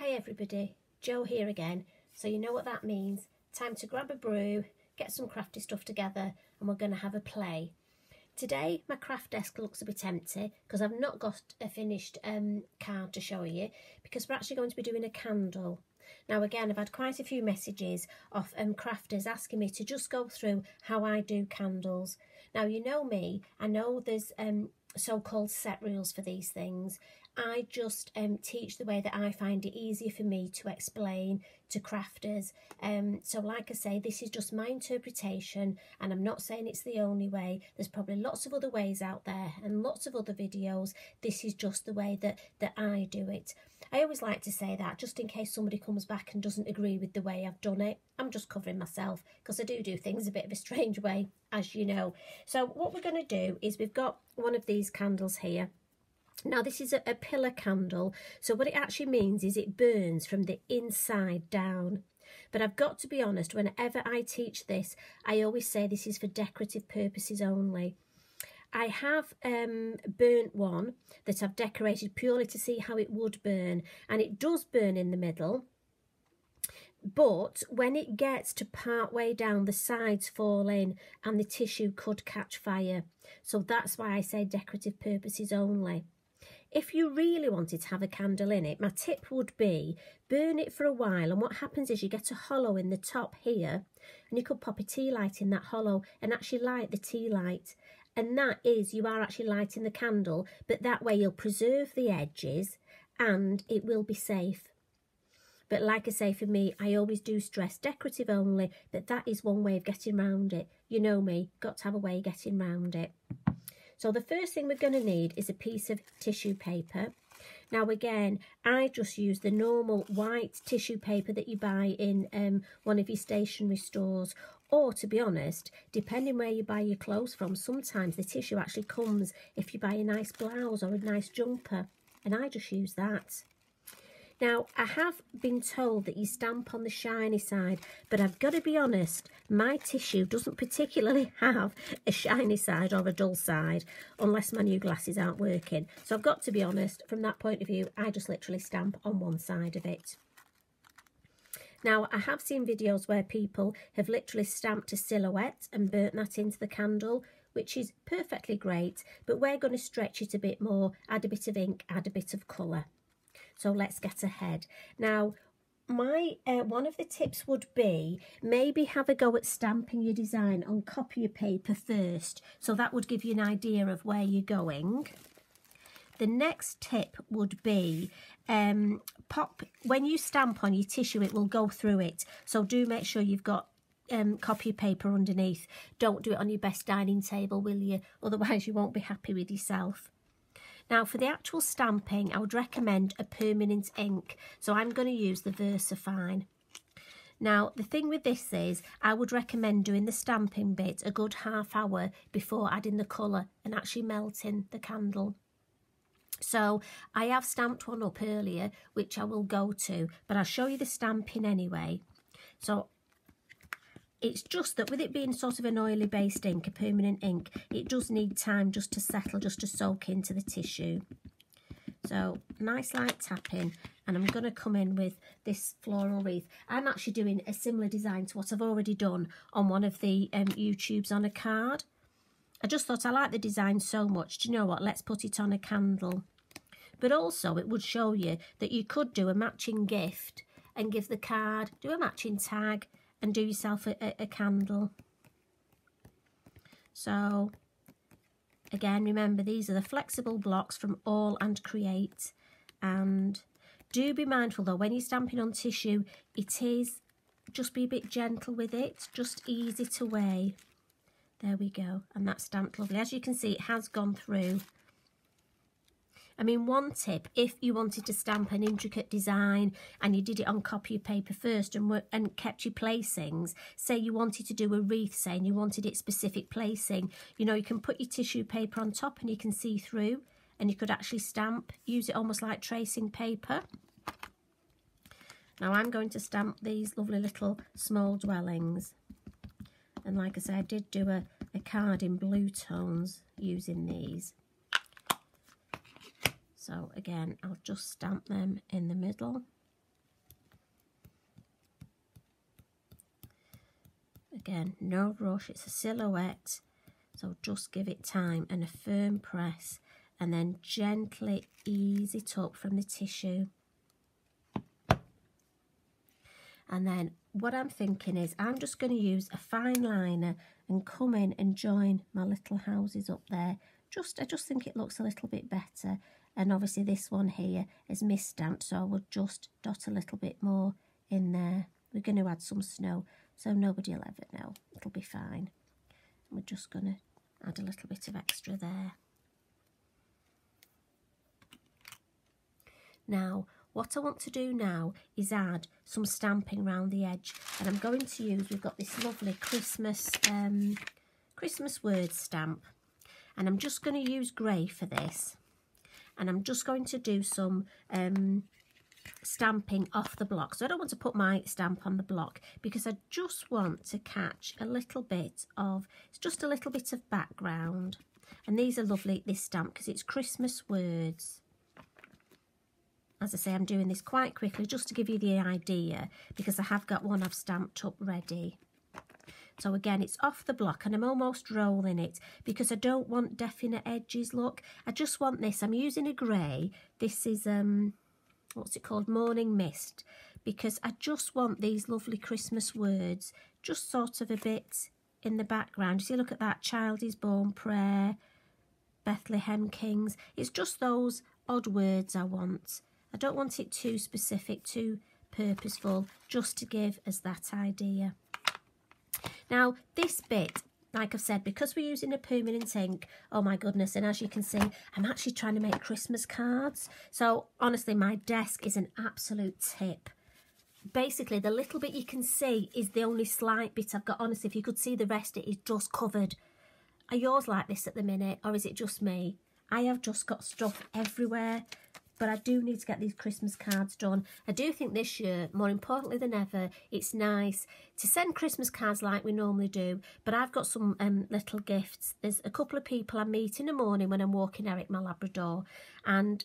Hi everybody, Jo here again. So you know what that means. Time to grab a brew, get some crafty stuff together, and we're going to have a play. Today my craft desk looks a bit empty because I've not got a finished card to show you, because we're actually going to be doing a candle. Now again, I've had quite a few messages of crafters asking me to just go through how I do candles. Now you know me, I know there's so-called set rules for these things. I just teach the way that I find it easier for me to explain to crafters. So like I say, this is just my interpretation, and I'm not saying it's the only way. There's probably lots of other ways out there and lots of other videos. This is just the way that I do it. I always like to say that just in case somebody comes back and doesn't agree with the way I've done it. I'm just covering myself because I do things a bit of a strange way, as you know. So what we're going to do is we've got one of these candles here. Now this is a pillar candle, so what it actually means is it burns from the inside down. But I've got to be honest, whenever I teach this, I always say this is for decorative purposes only. I have burnt one that I've decorated purely to see how it would burn, and it does burn in the middle. But when it gets to part way down, the sides fall in and the tissue could catch fire. So that's why I say decorative purposes only. If you really wanted to have a candle in it, my tip would be burn it for a while, and what happens is you get a hollow in the top here, and you could pop a tea light in that hollow and actually light the tea light. And that is, you are actually lighting the candle, but that way you'll preserve the edges and it will be safe. But like I say, for me, I always do stress decorative only, but that is one way of getting around it. You know me, got to have a way of getting around it. So the first thing we're going to need is a piece of tissue paper. Now again, I just use the normal white tissue paper that you buy in one of your stationery stores. Or to be honest, depending where you buy your clothes from, sometimes the tissue actually comes if you buy a nice blouse or a nice jumper. And I just use that. Now, I have been told that you stamp on the shiny side, but I've got to be honest, my tissue doesn't particularly have a shiny side or a dull side, unless my new glasses aren't working. So I've got to be honest, from that point of view, I just literally stamp on one side of it. Now, I have seen videos where people have literally stamped a silhouette and burnt that into the candle, which is perfectly great, but we're going to stretch it a bit more, add a bit of ink, add a bit of colour. So let's get ahead. Now, my one of the tips would be maybe have a go at stamping your design on copier paper first. So that would give you an idea of where you're going. The next tip would be when you stamp on your tissue, it will go through it. So do make sure you've got copier paper underneath. Don't do it on your best dining table, will you? Otherwise you won't be happy with yourself. Now for the actual stamping, I would recommend a permanent ink. So I'm going to use the VersaFine. Now the thing with this is, I would recommend doing the stamping bit a good half hour before adding the colour and actually melting the candle. So I have stamped one up earlier, which I will go to, but I'll show you the stamping anyway. So it's just that with it being sort of an oily based ink, a permanent ink, it does need time just to settle, just to soak into the tissue. So nice light tapping, and I'm going to come in with this floral wreath. I'm actually doing a similar design to what I've already done on one of the YouTubes on a card. I just thought I like the design so much, do you know what, let's put it on a candle. But also it would show you that you could do a matching gift and give the card, do a matching tag, and do yourself a candle. So again, remember, these are the flexible blocks from All and Create. And do be mindful though, when you're stamping on tissue, it is, just be a bit gentle with it, just ease it away. There we go, and that's stamped lovely. As you can see, it has gone through. I mean, one tip, if you wanted to stamp an intricate design and you did it on copier paper first and kept your placings, say you wanted to do a wreath, say, and you wanted it specific placing, you know, you can put your tissue paper on top and you can see through, and you could actually stamp, use it almost like tracing paper. Now I'm going to stamp these lovely little small dwellings. And like I said, I did do a card in blue tones using these. So again, I'll just stamp them in the middle. again, no rush, it's a silhouette, so just give it time and a firm press, and then gently ease it up from the tissue. And then what I'm thinking is I'm just going to use a fine liner and come in and join my little houses up there. I just think it looks a little bit better. And obviously this one here is misstamped, so I will just dot a little bit more in there. We're going to add some snow, so nobody will ever know. It'll be fine. We're just going to add a little bit of extra there. Now, what I want to do now is add some stamping around the edge, and I'm going to use, we've got this lovely Christmas word stamp, and I'm just going to use grey for this, and I'm just going to do some stamping off the block. So I don't want to put my stamp on the block because I just want to catch a little bit of, it's just a little bit of background, and these are lovely, this stamp, because it's Christmas words. As I say, I'm doing this quite quickly just to give you the idea, because I have got one I've stamped up ready. So again, it's off the block and I'm almost rolling it because I don't want definite edges, look. I just want this, I'm using a grey. This is, what's it called, Morning Mist, because I just want these lovely Christmas words just sort of a bit in the background. You see, look at that, child is born, prayer, Bethlehem Kings. It's just those odd words I want. I don't want it too specific, too purposeful, just to give us that idea. Now, this bit, like I've said, because we're using a permanent ink, oh my goodness, and as you can see, I'm actually trying to make Christmas cards. So, honestly, my desk is an absolute tip. Basically, the little bit you can see is the only slight bit I've got. Honestly, if you could see the rest, it is just covered. Are yours like this at the minute, or is it just me? I have just got stuff everywhere. But I do need to get these Christmas cards done. I do think this year, more importantly than ever, it's nice to send Christmas cards like we normally do. But I've got some little gifts. There's a couple of people I meet in the morning when I'm walking Eric, my Labrador. And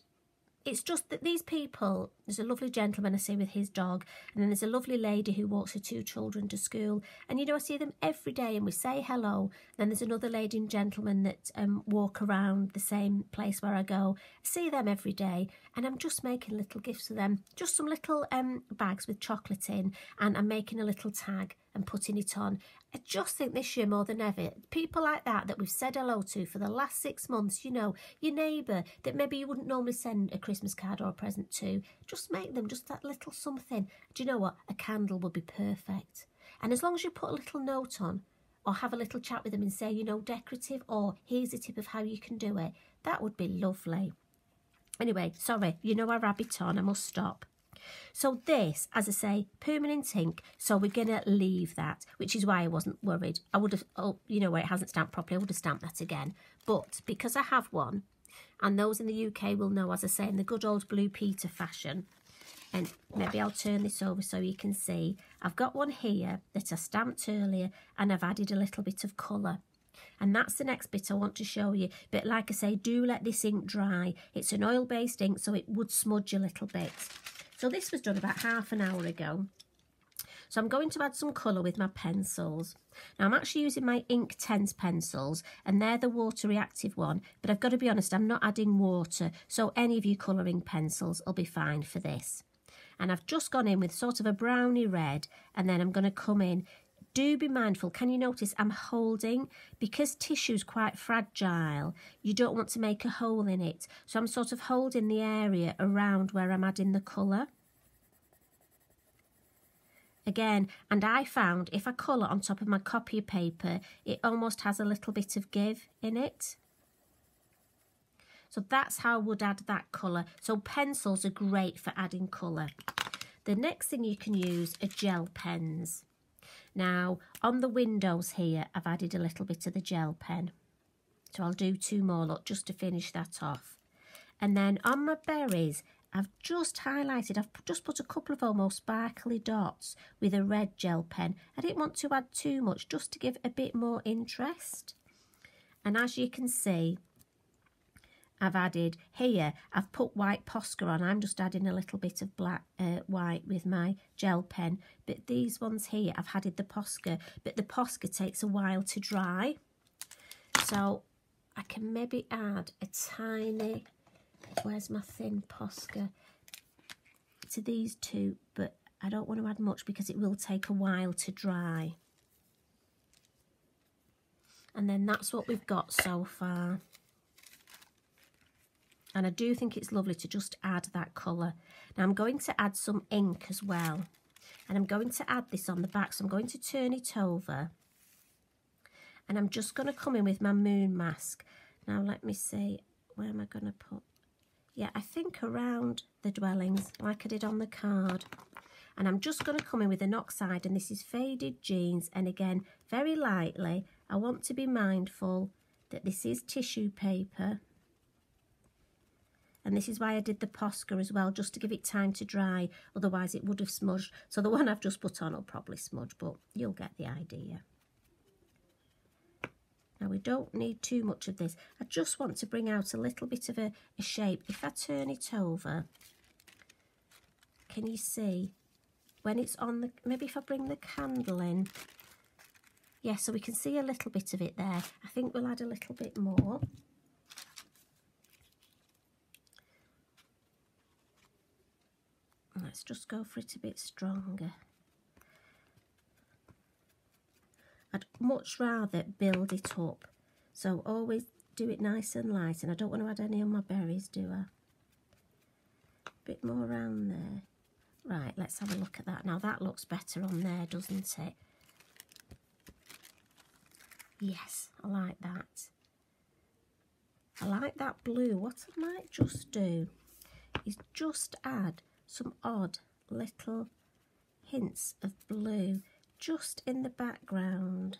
it's just that these people, there's a lovely gentleman I see with his dog, and then there's a lovely lady who walks her 2 children to school. And, you know, I see them every day and we say hello. Then there's another lady and gentleman that walk around the same place where I go. I see them every day, and I'm just making little gifts for them. Just some little bags with chocolate in, and I'm making a little tag and putting it on. I just think this year more than ever, people like that we've said hello to for the last 6 months, you know, your neighbour that maybe you wouldn't normally send a Christmas card or a present to, just make them just that little something. Do you know what? A candle would be perfect. And as long as you put a little note on, or have a little chat with them and say, you know, decorative, or here's a tip of how you can do it, that would be lovely. Anyway, sorry, you know I rabbit on, I must stop. So this, as I say, permanent ink, so we're going to leave that, which is why I wasn't worried. I would have, oh, you know where it hasn't stamped properly, I would have stamped that again. But because I have one, and those in the UK will know, as I say, in the good old Blue Peter fashion, and maybe I'll turn this over so you can see, I've got one here that I stamped earlier, and I've added a little bit of colour. And that's the next bit I want to show you. But like I say, do let this ink dry. It's an oil-based ink, so it would smudge a little bit. So this was done about half an hour ago. So I'm going to add some colour with my pencils. Now I'm actually using my Ink Tense pencils, and they're the water reactive one. But I've got to be honest, I'm not adding water. So any of your colouring pencils will be fine for this. And I've just gone in with sort of a browny red, and then I'm going to come in. Do be mindful, can you notice I'm holding, because tissue's quite fragile, you don't want to make a hole in it. So I'm sort of holding the area around where I'm adding the colour. Again, and I found if I colour on top of my copier paper, it almost has a little bit of give in it. So that's how I would add that colour. So pencils are great for adding colour. The next thing you can use are gel pens. Now, on the windows here, I've added a little bit of the gel pen. So I'll do 2 more, look, just to finish that off. And then on my berries, I've just highlighted, I've just put a couple of almost sparkly dots with a red gel pen. I didn't want to add too much, just to give a bit more interest. And as you can see, I've added here, I've put white Posca on. I'm just adding a little bit of black white with my gel pen. But these ones here, I've added the Posca. But the Posca takes a while to dry. So I can maybe add a tiny, where's my thin Posca, to these two. But I don't want to add much because it will take a while to dry. And then that's what we've got so far. And I do think it's lovely to just add that colour. Now I'm going to add some ink as well. And I'm going to add this on the back. So I'm going to turn it over. And I'm just going to come in with my moon mask. Now let me see, where am I going to put? Yeah, I think around the dwellings, like I did on the card. And I'm just going to come in with an oxide. And this is Faded Jeans. And again, very lightly, I want to be mindful that this is tissue paper. And this is why I did the Posca as well, just to give it time to dry. Otherwise, it would have smudged. So the one I've just put on will probably smudge, but you'll get the idea. Now, we don't need too much of this. I just want to bring out a little bit of a shape. If I turn it over, can you see when it's on the... Maybe if I bring the candle in. Yeah, so we can see a little bit of it there. I think we'll add a little bit more. Let's just go for it a bit stronger. I'd much rather build it up. So always do it nice and light. And I don't want to add any on my berries, do I? A bit more around there. Right, let's have a look at that. Now that looks better on there, doesn't it? Yes, I like that. I like that blue. What I might just do is just add some odd little hints of blue just in the background.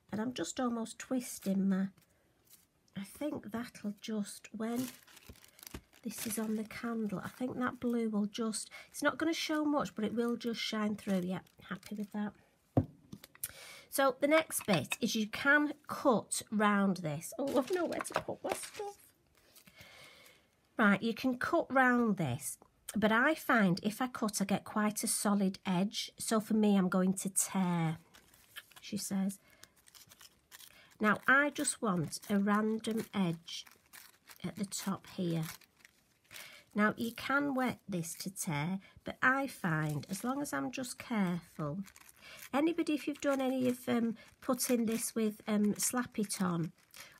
And I'm just almost twisting my... I think that'll just, when this is on the candle, I think that blue will just... It's not going to show much, but it will just shine through. Yeah, happy with that. So the next bit is you can cut round this. Oh, I've nowhere to put my stuff. Right, you can cut round this, but I find if I cut, I get quite a solid edge. So for me, I'm going to tear, she says. Now, I just want a random edge at the top here. Now, you can wet this to tear, but I find, as long as I'm just careful, anybody, if you've done any of putting this with Slap It On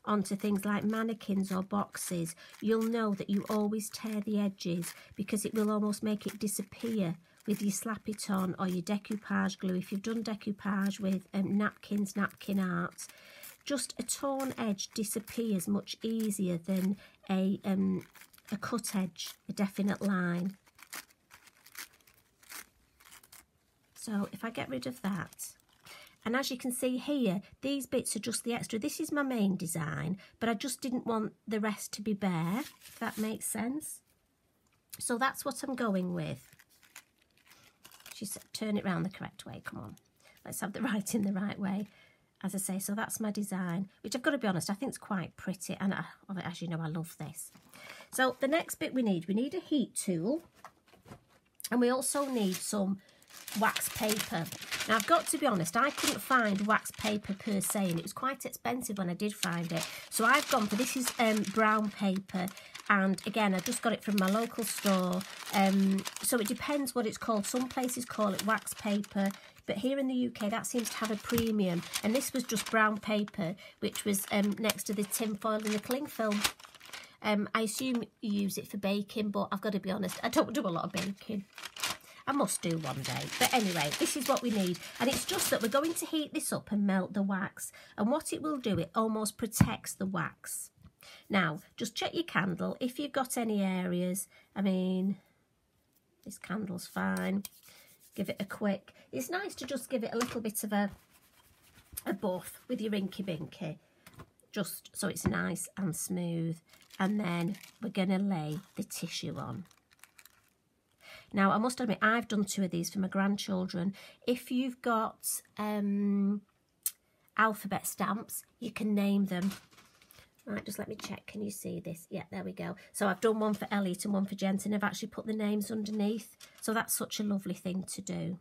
onto things like mannequins or boxes, you'll know that you always tear the edges because it will almost make it disappear with your Slap It On or your decoupage glue. If you've done decoupage with napkins, napkin art, just a torn edge disappears much easier than a cut edge, a definite line. So if I get rid of that, and as you can see here, these bits are just the extra. This is my main design, but I just didn't want the rest to be bare, if that makes sense. So that's what I'm going with. She said, turn it round the correct way, come on. Let's have the writing the right way. As I say, so that's my design, which I've got to be honest, I think it's quite pretty. And as you know, I love this. So the next bit we need a heat tool. And we also need some wax paper. Now I've got to be honest, I couldn't find wax paper per se, and it was quite expensive when I did find it. So I've gone for, this is brown paper, and again I just got it from my local store. So it depends what it's called. Some places call it wax paper, but here in the UK that seems to have a premium, and this was just brown paper, which was next to the tin foil and the cling film. I assume you use it for baking, but I've got to be honest, I don't do a lot of baking. I must do one day. But anyway, this is what we need. And it's just that we're going to heat this up and melt the wax. And what it will do, it almost protects the wax. Now, just check your candle. If you've got any areas, I mean, this candle's fine. Give it a quick. It's nice to just give it a little bit of a buff with your Inky Binky. Just so it's nice and smooth. And then we're going to lay the tissue on. Now, I must admit, I've done 2 of these for my grandchildren. If you've got alphabet stamps, you can name them. Right, just let me check. Can you see this? Yeah, there we go. So I've done one for Elliot and one for Jensen. I've actually put the names underneath. So that's such a lovely thing to do.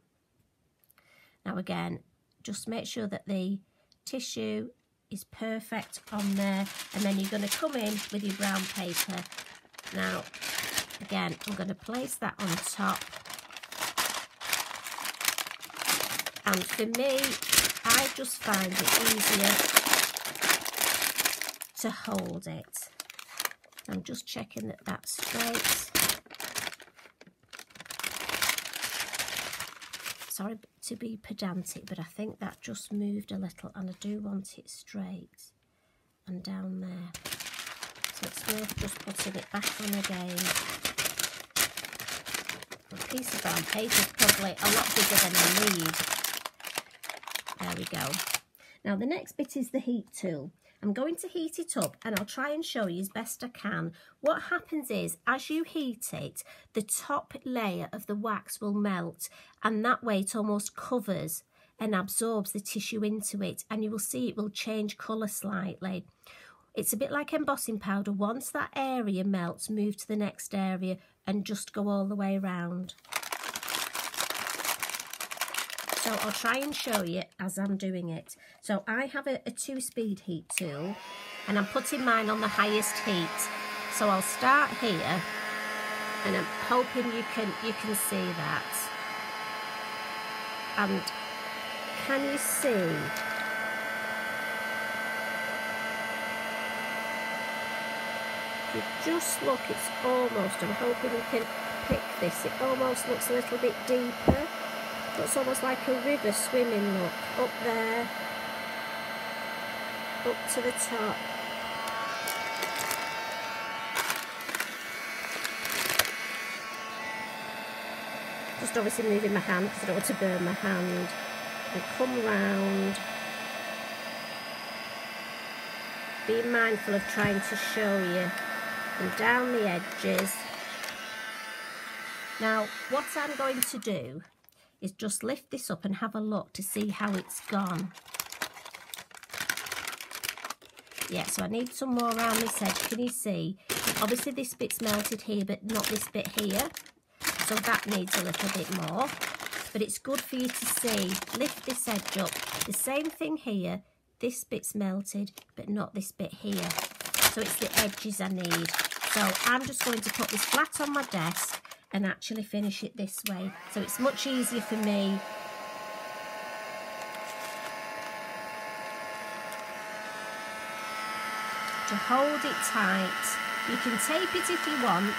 Now again, just make sure that the tissue is perfect on there, and then you're going to come in with your brown paper. Now, again, I'm going to place that on top. And for me, I just find it easier to hold it. I'm just checking that that's straight. Sorry to be pedantic, but I think that just moved a little, and I do want it straight and down there. So it's worth just putting it back on again. A piece of brown paper is probably a lot bigger than I need. There we go. Now the next bit is the heat tool. I'm going to heat it up, and I'll try and show you as best I can. What happens is, as you heat it, the top layer of the wax will melt, and that way it almost covers and absorbs the tissue into it, and you will see it will change colour slightly. It's a bit like embossing powder. Once that area melts, move to the next area and just go all the way around. So I'll try and show you as I'm doing it. So I have a 2-speed heat tool, and I'm putting mine on the highest heat. So I'll start here, and I'm hoping you can see that. And can you see? If you just look, it's almost, I'm hoping you can pick this, it almost looks a little bit deeper. It's almost like a river swimming look, up there, up to the top. Just obviously moving my hand because I don't want to burn my hand. And come round. Be mindful of trying to show you. And down the edges. Now, what I'm going to do is just lift this up and have a look to see how it's gone. Yeah, so I need some more around this edge. Can you see? Obviously this bit's melted here, but not this bit here. So that needs a little bit more. But it's good for you to see. Lift this edge up. The same thing here. This bit's melted, but not this bit here. So it's the edges I need. So I'm just going to put this flat on my desk and actually finish it this way. So it's much easier for me. To hold it tight. You can tape it if you want.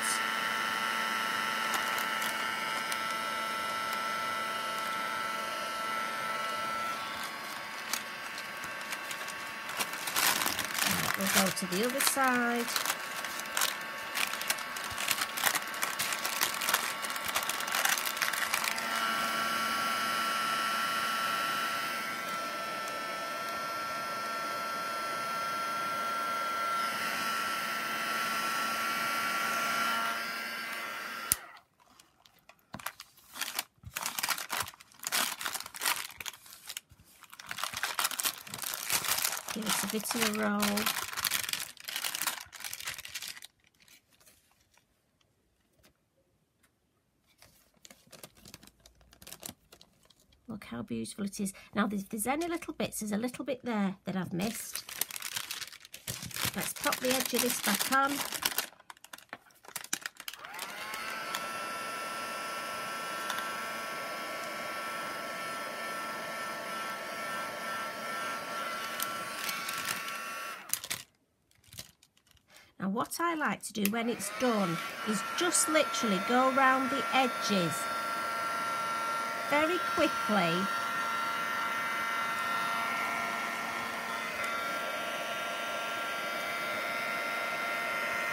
Right, we'll go to the other side. Give it a bit of a roll. Look how beautiful it is. Now, if there's any little bits, there's a little bit there that I've missed. Let's pop the edge of this back on. Now what I like to do when it's done is just literally go around the edges very quickly.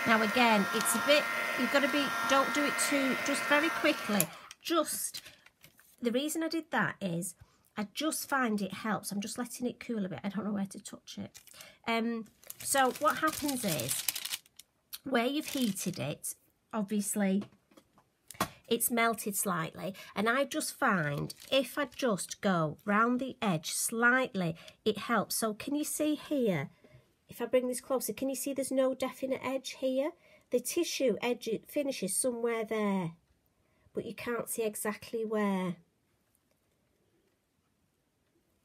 Now again, it's a bit, you've got to be, don't do it too, just very quickly. Just, the reason I did that is I just find it helps. I'm just letting it cool a bit. I don't know where to touch it. So what happens is, where you've heated it, obviously it's melted slightly, and I just find if I just go round the edge slightly, it helps. So can you see here, if I bring this closer, can you see there's no definite edge here? The tissue edge finishes somewhere there, but you can't see exactly where.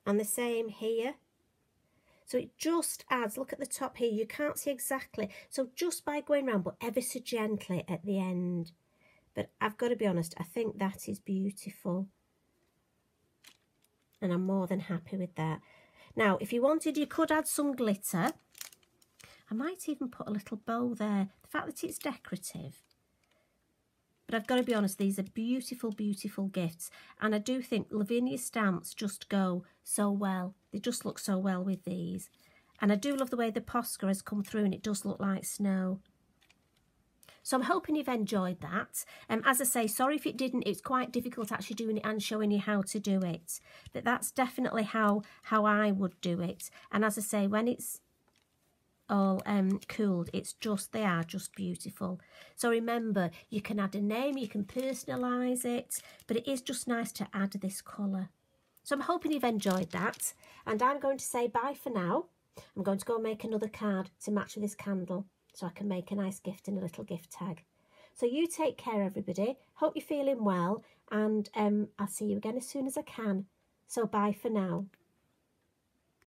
And the same here. So it just adds, look at the top here, you can't see exactly. So just by going around, but ever so gently at the end. But I've got to be honest, I think that is beautiful. And I'm more than happy with that. Now, if you wanted, you could add some glitter. I might even put a little bow there. The fact that it's decorative. But I've got to be honest, these are beautiful, beautiful gifts. And I do think Lavinia stamps just go so well. They just look so well with these. And I do love the way the Posca has come through and it does look like snow. So I'm hoping you've enjoyed that. As I say, sorry if it didn't. It's quite difficult actually doing it and showing you how to do it. But that's definitely how I would do it. And as I say, when it's all cooled, they are just beautiful. So remember, you can add a name, you can personalise it, but it is just nice to add this colour. So I'm hoping you've enjoyed that, and I'm going to say bye for now. I'm going to go make another card to match with this candle so I can make a nice gift and a little gift tag. So you take care, everybody. Hope you're feeling well, and I'll see you again as soon as I can. So bye for now.